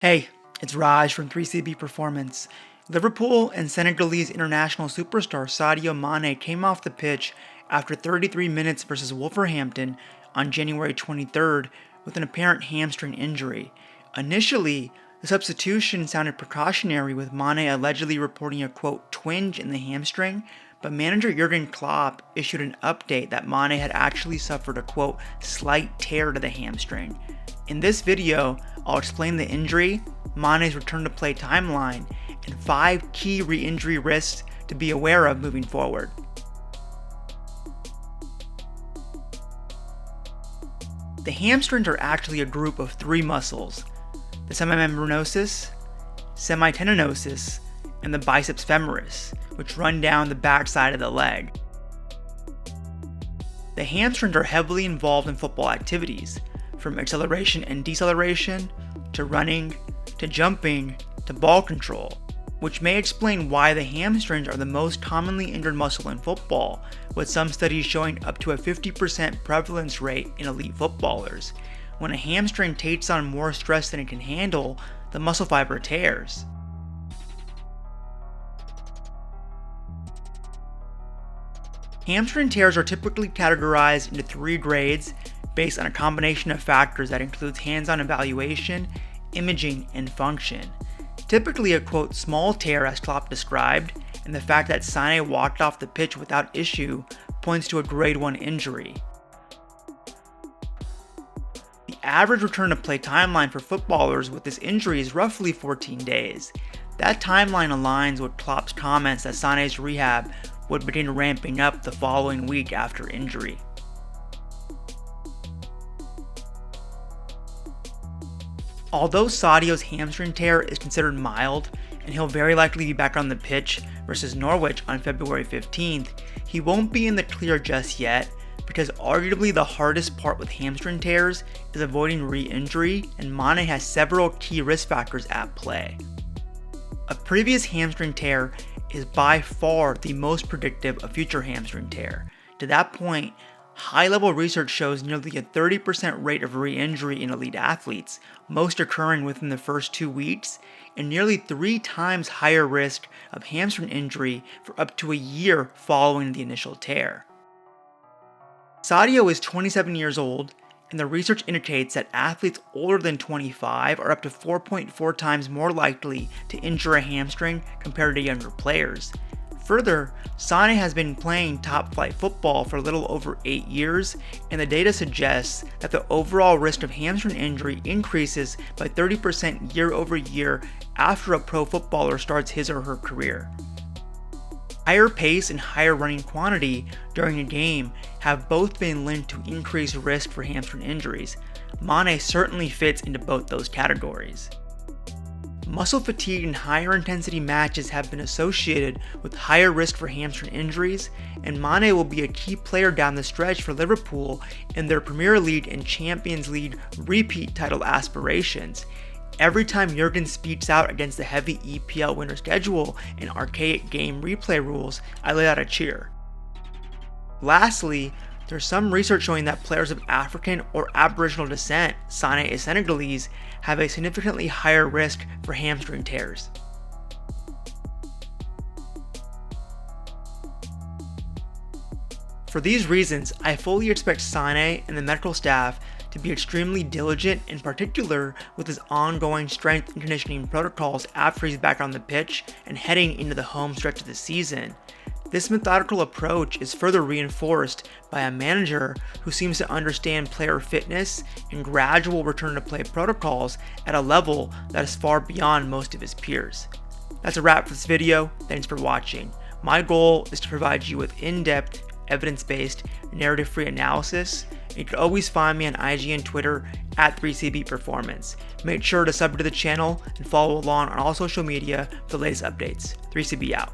Hey, it's Raj from 3CB Performance. Liverpool and Senegalese international superstar Sadio Mane came off the pitch after 33 minutes versus Wolverhampton on January 23rd with an apparent hamstring injury. Initially, the substitution sounded precautionary, with Mane allegedly reporting a quote twinge in the hamstring, but manager Jurgen Klopp issued an update that Mane had actually suffered a quote slight tear to the hamstring. In this video, I'll explain the injury, Mane's return to play timeline, and 5 key re-injury risks to be aware of moving forward. The hamstrings are actually a group of 3 muscles: the semimembranosus, semitendinosus, and the biceps femoris, which run down the backside of the leg. The hamstrings are heavily involved in football activities, from acceleration and deceleration, to running, to jumping, to ball control, which may explain why the hamstrings are the most commonly injured muscle in football, with some studies showing up to a 50% prevalence rate in elite footballers. When a hamstring takes on more stress than it can handle, the muscle fiber tears. Hamstring tears are typically categorized into 3 grades based on a combination of factors that includes hands-on evaluation, imaging, and function. Typically a quote small tear, as Klopp described, and the fact that Sane walked off the pitch without issue points to a grade 1 injury. The average return to play timeline for footballers with this injury is roughly 14 days. That timeline aligns with Klopp's comments that Sane's rehab would begin ramping up the following week after injury. Although Sadio's hamstring tear is considered mild, and he'll very likely be back on the pitch versus Norwich on February 15th, he won't be in the clear just yet, because arguably the hardest part with hamstring tears is avoiding re-injury, and Mane has several key risk factors at play. A previous hamstring tear is by far the most predictive of future hamstring tear. To that point, high-level research shows nearly a 30% rate of re-injury in elite athletes, most occurring within the first 2 weeks, and nearly 3 times higher risk of hamstring injury for up to a year following the initial tear. Sadio is 27 years old, and the research indicates that athletes older than 25 are up to 4.4 times more likely to injure a hamstring compared to younger players. Further, Sane has been playing top-flight football for a little over 8 years, and the data suggests that the overall risk of hamstring injury increases by 30% year over year after a pro footballer starts his or her career. Higher pace and higher running quantity during a game have both been linked to increased risk for hamstring injuries. Mane certainly fits into both those categories. Muscle fatigue and higher intensity matches have been associated with higher risk for hamstring injuries, and Mane will be a key player down the stretch for Liverpool in their Premier League and Champions League repeat title aspirations. Every time Jurgen speaks out against the heavy EPL winter schedule and archaic game replay rules, I let out a cheer. Lastly, there's some research showing that players of African or Aboriginal descent, Sane is Senegalese, have a significantly higher risk for hamstring tears. For these reasons, I fully expect Sane and the medical staff to be extremely diligent, in particular with his ongoing strength and conditioning protocols after he's back on the pitch and heading into the home stretch of the season. This methodical approach is further reinforced by a manager who seems to understand player fitness and gradual return to play protocols at a level that is far beyond most of his peers. That's a wrap for this video. Thanks for watching. My goal is to provide you with in-depth, evidence-based, narrative-free analysis. You can always find me on IG and Twitter at 3CB Performance. Make sure to sub to the channel and follow along on all social media for the latest updates. 3CB out.